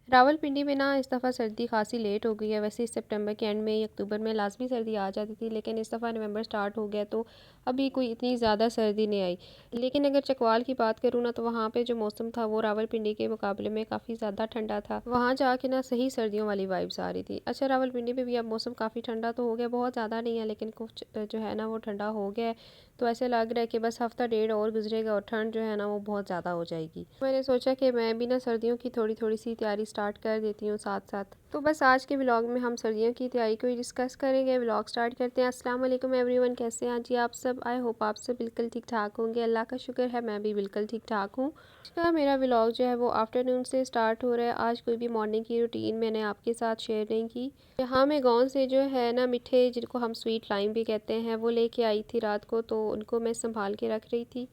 रावलपिंडी में ना इस दफ़ा सर्दी खासी लेट हो गई है। वैसे इस सितंबर के एंड में या अक्टूबर में लाजमी सर्दी आ जाती थी, लेकिन इस दफ़ा नवंबर स्टार्ट हो गया तो अभी कोई इतनी ज़्यादा सर्दी नहीं आई। लेकिन अगर चकवाल की बात करूँ ना, तो वहाँ पे जो मौसम था वो रावलपिंडी के मुकाबले में काफ़ी ज़्यादा ठंडा था। वहाँ जाके ना सही सर्दियों वाली वाइब्स आ रही थी। अच्छा, रावलपिंडी में भी अब मौसम काफ़ी ठंडा तो हो गया, बहुत ज़्यादा नहीं है लेकिन कुछ जो है ना वो ठंडा हो गया है। तो ऐसे लग रहा है कि बस हफ्ता डेढ़ और गुजरेगा और ठंड जो है ना वो बहुत ज़्यादा हो जाएगी। मैंने सोचा कि मैं भी ना सर्दियों की थोड़ी थोड़ी सी तैयारी स्टार्ट कर देती हूँ साथ साथ। तो बस आज के व्लॉग में हम सर्दियों की तैयारी को ही डिस्कस करेंगे। व्लॉग स्टार्ट करते हैं। अस्सलाम वालेकुम एवरीवन, कैसे हैं जी आप सब? आई होप आप सब बिल्कुल ठीक ठाक होंगे। अल्लाह का शुक्र है मैं भी बिल्कुल ठीक ठाक हूँ। आज का मेरा व्लॉग जो है वो आफ्टरनून से स्टार्ट हो रहा है। आज कोई भी मॉर्निंग की रूटीन मैंने आपके साथ शेयर नहीं की। यहाँ मैं गाँव से जो है ना मिठे, जिनको हम स्वीट लाइम भी कहते हैं, वो लेके आई थी रात को, तो उनको मैं संभाल के रख रही थी।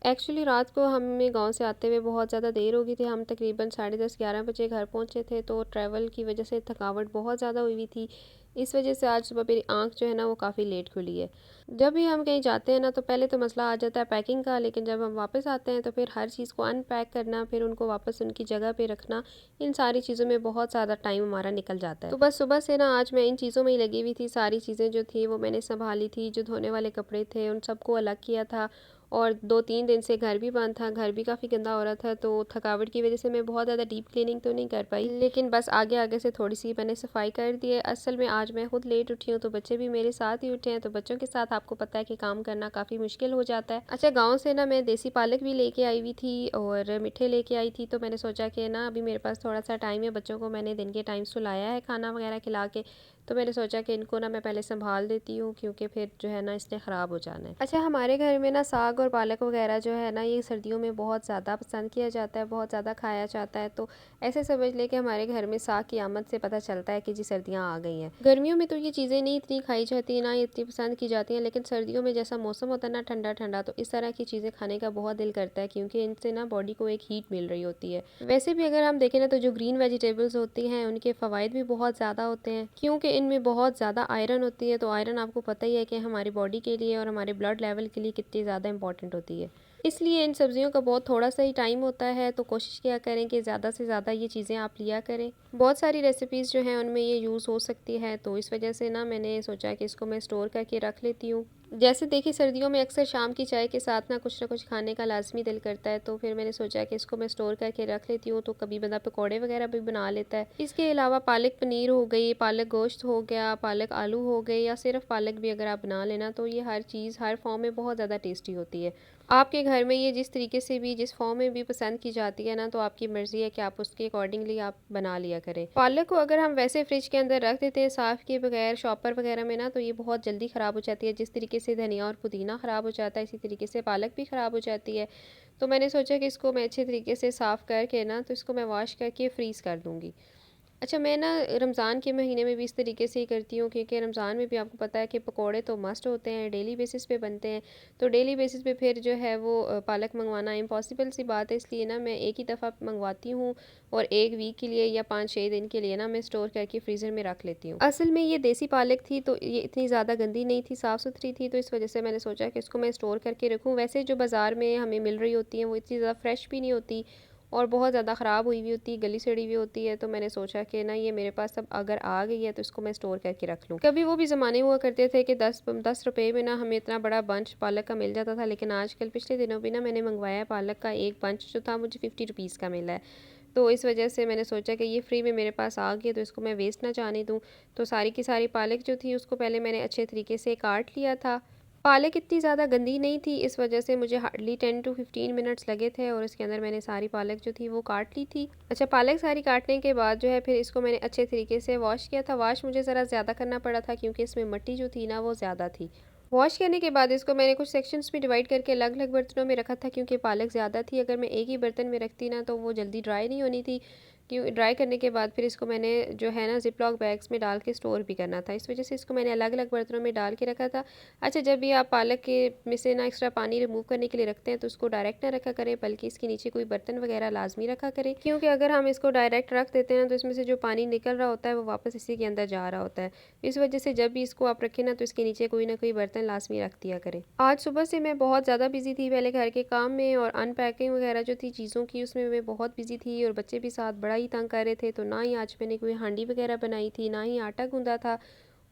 एक्चुअली रात को हमें गांव से आते हुए बहुत ज़्यादा देर हो गई थी। हम तकरीबन 10:30-11 बजे घर पहुंचे थे, तो ट्रैवल की वजह से थकावट बहुत ज़्यादा हुई हुई थी। इस वजह से आज सुबह मेरी आंख जो है ना वो काफ़ी लेट खुली है। जब भी हम कहीं जाते हैं ना, तो पहले तो मसला आ जाता है पैकिंग का, लेकिन जब हम वापस आते हैं तो फिर हर चीज़ को अनपैक करना, फिर उनको वापस उनकी जगह पे रखना, इन सारी चीज़ों में बहुत ज़्यादा टाइम हमारा निकल जाता है। तो बस सुबह से ना आज मैं इन चीज़ों में ही लगी हुई थी। सारी चीज़ें जो थी वो मैंने संभाली थी। जो धोने वाले कपड़े थे उन सबको अलग किया था, और 2-3 दिन से घर भी बंद था, घर भी काफ़ी गंदा हो रहा था, तो थकावट की वजह से मैं बहुत ज़्यादा डीप क्लीनिंग तो नहीं कर पाई, लेकिन बस आगे आगे से थोड़ी सी मैंने सफाई कर दी है। असल में आज मैं खुद लेट उठी हूँ, तो बच्चे भी मेरे साथ ही उठे हैं, तो बच्चों के साथ आपको पता है कि काम करना काफ़ी मुश्किल हो जाता है। अच्छा, गाँव से ना मैं देसी पालक भी लेके आई हुई थी और मीठे लेके आई थी, तो मैंने सोचा कि ना अभी मेरे पास थोड़ा सा टाइम है, बच्चों को मैंने दिन के टाइम सुलाया है खाना वगैरह खिला के, तो मैंने सोचा कि इनको ना मैं पहले संभाल देती हूँ, क्योंकि फिर जो है ना इसने ख़राब हो जाना है। अच्छा, हमारे घर में ना साग और पालक वगैरह जो है ना ये सर्दियों में बहुत ज़्यादा पसंद किया जाता है, बहुत ज़्यादा खाया जाता है। तो ऐसे समझ ले कि हमारे घर में साग की आमद से पता चलता है कि जी सर्दियाँ आ गई हैं। गर्मियों में तो ये चीज़ें नहीं इतनी खाई जाती, ना ये इतनी पसंद की जाती हैं, लेकिन सर्दियों में जैसा मौसम होता है ना ठंडा ठंडा, तो इस तरह की चीज़ें खाने का बहुत दिल करता है, क्योंकि इनसे ना बॉडी को एक हीट मिल रही होती है। वैसे भी अगर हम देखें ना, तो जो ग्रीन वेजिटेबल्स होती हैं उनके फ़वाइद भी बहुत ज़्यादा होते हैं, क्योंकि इनमें बहुत ज़्यादा आयरन होती है। तो आयरन आपको पता ही है कि हमारी बॉडी के लिए और हमारे ब्लड लेवल के लिए कितनी ज़्यादा इंपॉर्टेंट होती है। इसलिए इन सब्जियों का बहुत थोड़ा सा ही टाइम होता है, तो कोशिश किया करें कि ज़्यादा से ज़्यादा ये चीज़ें आप लिया करें। बहुत सारी रेसिपीज़ जो हैं उनमें ये यूज़ हो सकती है, तो इस वजह से ना मैंने सोचा कि इसको मैं स्टोर करके रख लेती हूँ। जैसे देखिए, सर्दियों में अक्सर शाम की चाय के साथ ना कुछ खाने का लाज़मी दिल करता है, तो फिर मैंने सोचा कि इसको मैं स्टोर करके रख लेती हूँ, तो कभी बंदा पकौड़े वगैरह भी बना लेता है। इसके अलावा पालक पनीर हो गई, पालक गोश्त हो गया, पालक आलू हो गए, या सिर्फ पालक भी अगर आप बना लेना, तो ये हर चीज़ हर फॉर्म में बहुत ज़्यादा टेस्टी होती है। आपके घर में ये जिस तरीके से भी, जिस फॉर्म में भी पसंद की जाती है ना, तो आपकी मर्ज़ी है कि आप उसके अकॉर्डिंगली आप बना लिया करें। पालक को अगर हम वैसे फ्रिज के अंदर रख देते हैं साफ़ किए बगैर शॉपर वगैरह में ना, तो ये बहुत जल्दी ख़राब हो जाती है। जिस तरीके से धनिया और पुदीना ख़राब हो जाता है, इसी तरीके से पालक भी ख़राब हो जाती है। तो मैंने सोचा कि इसको मैं अच्छे तरीके से साफ़ करके ना, तो इसको मैं वॉश करके फ्रीज़ कर दूँगी। अच्छा, मैं ना रमज़ान के महीने में भी इस तरीके से ही करती हूँ, क्योंकि रमज़ान में भी आपको पता है कि पकोड़े तो मस्ट होते हैं, डेली बेसिस पे बनते हैं। तो डेली बेसिस पे फिर जो है वो पालक मंगवाना इम्पॉसिबल सी बात है, इसलिए ना मैं एक ही दफ़ा मंगवाती हूँ, और 1 वीक के लिए या 5-6 दिन के लिए ना मैं स्टोर करके फ्रीज़र में रख लेती हूँ। असल में ये देसी पालक थी, तो ये इतनी ज़्यादा गंदी नहीं थी, साफ़ सुथरी थी, तो इस वजह से मैंने सोचा कि इसको मैं स्टोर करके रखूँ। वैसे जो बाज़ार में हमें मिल रही होती हैं वो इतनी ज़्यादा फ्रेश भी नहीं होती, और बहुत ज़्यादा ख़राब हुई हुई होती है, गली सड़ी हुई होती है। तो मैंने सोचा कि ना ये मेरे पास अब अगर आ गई है, तो इसको मैं स्टोर करके रख लूँ। कभी वो भी ज़माने हुआ करते थे कि 10 रुपए में ना हमें इतना बड़ा बंच पालक का मिल जाता था, लेकिन आजकल पिछले दिनों भी ना मैंने मंगवाया है, पालक का एक बंच जो था मुझे 50 रुपीज़ का मिला है। तो इस वजह से मैंने सोचा कि ये फ्री में मेरे पास आ गई है, तो इसको मैं वेस्ट ना जाने दूँ। तो सारी की सारी पालक जो थी उसको पहले मैंने अच्छे तरीके से काट लिया था। पालक इतनी ज़्यादा गंदी नहीं थी, इस वजह से मुझे हार्डली 10 to 15 मिनट्स लगे थे, और इसके अंदर मैंने सारी पालक जो थी वो काट ली थी। अच्छा, पालक सारी काटने के बाद जो है फिर इसको मैंने अच्छे तरीके से वॉश किया था। वॉश मुझे ज़रा ज़्यादा करना पड़ा था, क्योंकि इसमें मिट्टी जो थी ना वो ज़्यादा थी। वॉश करने के बाद इसको मैंने कुछ सेक्शंस में डिवाइड करके अलग अलग बर्तनों में रखा था, क्योंकि पालक ज़्यादा थी। अगर मैं एक ही बर्तन में रखती ना, तो वो जल्दी ड्राई नहीं होनी थी। क्यों ड्राई करने के बाद फिर इसको मैंने जो है ना जिप लॉक बैग्स में डाल के स्टोर भी करना था, इस वजह से इसको मैंने अलग अलग बर्तनों में डाल के रखा था। अच्छा, जब भी आप पालक के में से ना एक्स्ट्रा पानी रिमूव करने के लिए रखते हैं, तो उसको डायरेक्ट ना रखा करें, बल्कि इसके नीचे कोई बर्तन वगैरह लाजमी रखा करें, क्योंकि अगर हम इसको डायरेक्ट रख देते हैं तो इसमें से जो पानी निकल रहा होता है वो वापस इसी के अंदर जा रहा होता है। इस वजह से जब भी इसको आप रखें ना, तो इसके नीचे कोई ना कोई बर्तन लाजमी रख दिया करें। आज सुबह से मैं बहुत ज़्यादा बिजी थी, पहले घर के काम में, और अनपैकिंग वगैरह जो थी चीज़ों की उसमें मैं बहुत बिजी थी, और बच्चे भी साथ बड़ा ही तंग कर रहे थे, तो ना ही आज मैंने कोई हांडी वगैरह बनाई थी, ना ही आटा गूंदा था।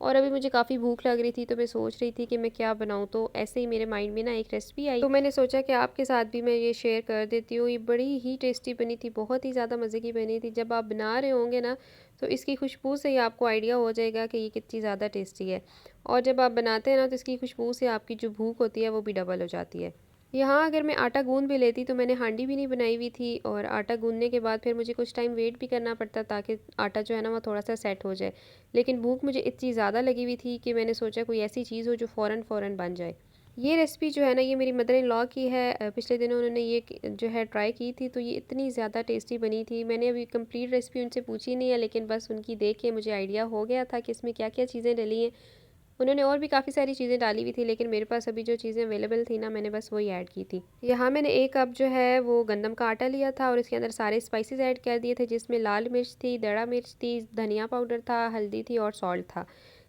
और अभी मुझे काफ़ी भूख लग रही थी, तो मैं सोच रही थी कि मैं क्या बनाऊँ। तो ऐसे ही मेरे माइंड में ना एक रेसिपी आई, तो मैंने सोचा कि आपके साथ भी मैं ये शेयर कर देती हूँ। ये बड़ी ही टेस्टी बनी थी, बहुत ही ज़्यादा मज़े की बनी थी। जब आप बना रहे होंगे ना, तो इसकी खुशबू से ही आपको आइडिया हो जाएगा कि ये कितनी ज़्यादा टेस्टी है। और जब आप बनाते हैं ना, तो इसकी खुशबू से आपकी जो भूख होती है वो भी डबल हो जाती है। यहाँ अगर मैं आटा गूंद भी लेती, तो मैंने हांडी भी नहीं बनाई हुई थी, और आटा गूंदने के बाद फिर मुझे कुछ टाइम वेट भी करना पड़ता ताकि आटा जो है ना वो थोड़ा सा सेट हो जाए। लेकिन भूख मुझे इतनी ज़्यादा लगी हुई थी कि मैंने सोचा कोई ऐसी चीज़ हो जो फ़ौरन फ़ौरन बन जाए। ये रेसिपी जो है ना, ये मेरी मदर इन लॉ की है। पिछले दिनों उन्होंने ये जो है ट्राई की थी, तो ये इतनी ज़्यादा टेस्टी बनी थी। मैंने अभी कंप्लीट रेसिपी उनसे पूछी नहीं है, लेकिन बस उनकी देख के मुझे आइडिया हो गया था कि इसमें क्या क्या चीज़ें डली हैं। उन्होंने और भी काफ़ी सारी चीज़ें डाली हुई थी, लेकिन मेरे पास अभी जो चीज़ें अवेलेबल थी ना, मैंने बस वही ऐड की थी। यहाँ मैंने 1 कप जो है वो गंदम का आटा लिया था, और इसके अंदर सारे स्पाइसेस ऐड कर दिए थे, जिसमें लाल मिर्च थी, दड़ा मिर्च थी, धनिया पाउडर था, हल्दी थी और सॉल्ट था।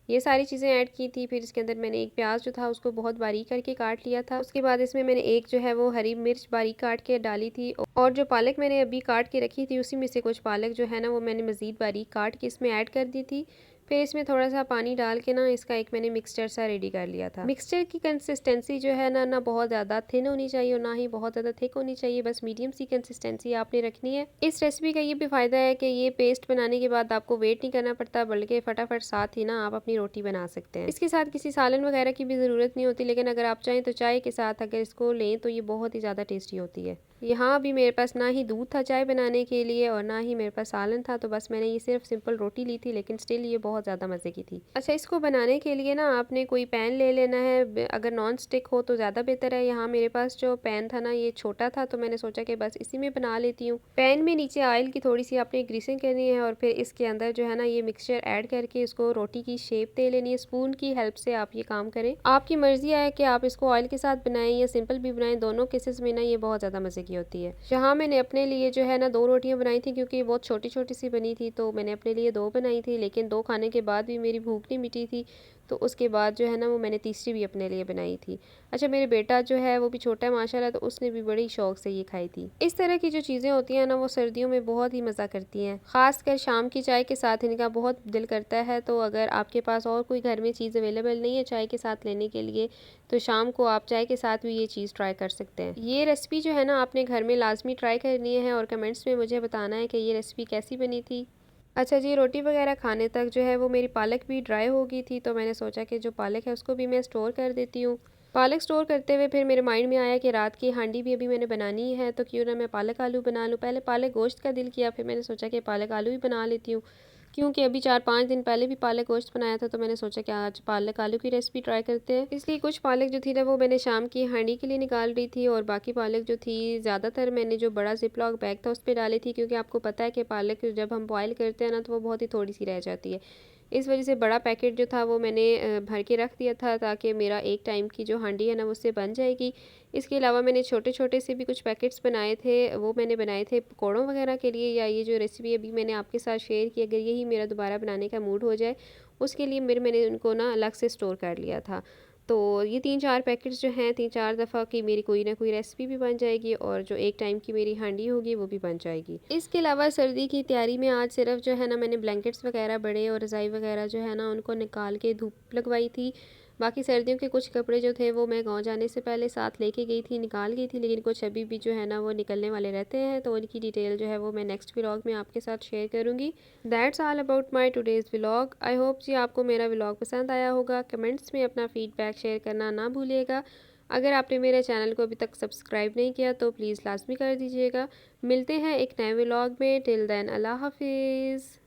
ये सारी चीज़ें ऐड की थी। फिर इसके अंदर मैंने एक प्याज जो था उसको बहुत बारीक करके काट लिया था। उसके बाद इसमें मैंने एक जो है वो हरी मिर्च बारीक काट के डाली थी, और जो पालक मैंने अभी काट के रखी थी, उसी में से कुछ पालक जो है ना वो मैंने मज़ीद बारीक काट के इसमें ऐड कर दी थी। फिर इसमें थोड़ा सा पानी डाल के ना इसका एक मैंने मिक्सचर सा रेडी कर लिया था। मिक्सचर की कंसिस्टेंसी जो है ना, ना बहुत ज़्यादा थिन होनी चाहिए और ना ही बहुत ज़्यादा थिक होनी चाहिए, बस मीडियम सी कंसिस्टेंसी आपने रखनी है। इस रेसिपी का ये भी फ़ायदा है कि ये पेस्ट बनाने के बाद आपको वेट नहीं करना पड़ता, बल्कि फटाफट साथ ही ना आप अपनी रोटी बना सकते हैं। इसके साथ किसी सालन वगैरह की भी ज़रूरत नहीं होती, लेकिन अगर आप चाहें तो चाय के साथ अगर इसको लें तो ये बहुत ही ज़्यादा टेस्टी होती है। यहाँ भी मेरे पास ना ही दूध था चाय बनाने के लिए, और ना ही मेरे पास सालन था, तो बस मैंने ये सिर्फ सिंपल रोटी ली थी, लेकिन स्टिल ये बहुत ज़्यादा मज़े की थी। अच्छा, इसको बनाने के लिए ना आपने कोई पैन ले लेना है। अगर नॉन स्टिक हो तो ज़्यादा बेहतर है। यहाँ मेरे पास जो पैन था ना ये छोटा था, तो मैंने सोचा कि बस इसी में बना लेती हूँ। पैन में नीचे ऑयल की थोड़ी सी आपने ग्रीसिंग करनी है, और फिर इसके अंदर जो है ना ये मिक्सचर ऐड करके इसको रोटी की शेप दे लेनी है। स्पून की हेल्प से आप ये काम करें। आपकी मर्जी है कि आप इसको ऑयल के साथ बनाएं या सिंपल भी बनाएं। दोनों केसेस में ना ये बहुत ज़्यादा मज़े की होती है। यहाँ मैंने अपने लिए जो है ना 2 रोटियां बनाई थी, क्योंकि ये बहुत छोटी छोटी सी बनी थी, तो मैंने अपने लिए 2 बनाई थी। लेकिन 2 खाने के बाद भी मेरी भूख नहीं मिटी थी, तो उसके बाद जो है ना वो मैंने तीसरी भी अपने लिए बनाई थी। अच्छा, मेरे बेटा जो है वो भी छोटा है माशाल्लाह, तो उसने भी बड़ी शौक से ये खाई थी। इस तरह की जो चीज़ें होती हैं ना वो सर्दियों में बहुत ही मज़ा करती हैं। ख़ासकर शाम की चाय के साथ इनका बहुत दिल करता है। तो अगर आपके पास और कोई घर में चीज़ अवेलेबल नहीं है चाय के साथ लेने के लिए, तो शाम को आप चाय के साथ भी ये चीज़ ट्राई कर सकते हैं। ये रेसिपी जो है ना आपने घर में लाजमी ट्राई करनी है, और कमेंट्स में मुझे बताना है कि ये रेसिपी कैसी बनी थी। अच्छा जी, रोटी वगैरह खाने तक जो है वो मेरी पालक भी ड्राई हो गई थी, तो मैंने सोचा कि जो पालक है उसको भी मैं स्टोर कर देती हूँ। पालक स्टोर करते हुए फिर मेरे माइंड में आया कि रात की हांडी भी अभी मैंने बनानी है, तो क्यों ना मैं पालक आलू बना लूँ। पहले पालक गोश्त का दिल किया, फिर मैंने सोचा कि पालक आलू ही बना लेती हूँ, क्योंकि अभी 4-5 दिन पहले भी पालक गोश्त बनाया था, तो मैंने सोचा कि आज पालक आलू की रेसिपी ट्राई करते हैं। इसलिए कुछ पालक जो थी ना वो मैंने शाम की हांडी के लिए निकाल रही थी, और बाकी पालक जो थी ज़्यादातर मैंने जो बड़ा जिपलॉक बैग था उस पर डाली थी, क्योंकि आपको पता है कि पालक जब हम बॉयल करते हैं ना तो वो बहुत ही थोड़ी सी रह जाती है। इस वजह से बड़ा पैकेट जो था वो मैंने भर के रख दिया था, ताकि मेरा एक टाइम की जो हांडी है ना उससे बन जाएगी। इसके अलावा मैंने छोटे छोटे से भी कुछ पैकेट्स बनाए थे, वो मैंने बनाए थे पकौड़ों वगैरह के लिए, या ये जो रेसिपी अभी मैंने आपके साथ शेयर की, अगर यही मेरा दोबारा बनाने का मूड हो जाए उसके लिए मैंने उनको ना अलग से स्टोर कर लिया था। तो ये 3-4 पैकेट्स जो हैं 3-4 दफ़ा की मेरी कोई ना कोई रेसिपी भी बन जाएगी, और जो एक टाइम की मेरी हांडी होगी वो भी बन जाएगी। इसके अलावा सर्दी की तैयारी में आज सिर्फ जो है ना मैंने ब्लैंकेट्स वगैरह बड़े और रज़ाई वगैरह जो है ना उनको निकाल के धूप लगवाई थी। बाकी सर्दियों के कुछ कपड़े जो थे वो मैं गाँव जाने से पहले साथ लेके गई थी, निकाल गई थी, लेकिन कुछ अभी भी जो है ना वो निकलने वाले रहते हैं, तो उनकी डिटेल जो है वो मैं नेक्स्ट व्लॉग में आपके साथ शेयर करूँगी। That's all about my today's vlog. I hope जी आपको मेरा व्लॉग पसंद आया होगा। कमेंट्स में अपना फीडबैक शेयर करना ना भूलिएगा। अगर आपने मेरे चैनल को अभी तक सब्सक्राइब नहीं किया तो प्लीज़ लाजमी कर दीजिएगा। मिलते हैं एक नए व्लॉग में। टिल देन अल्लाह हाफिज़।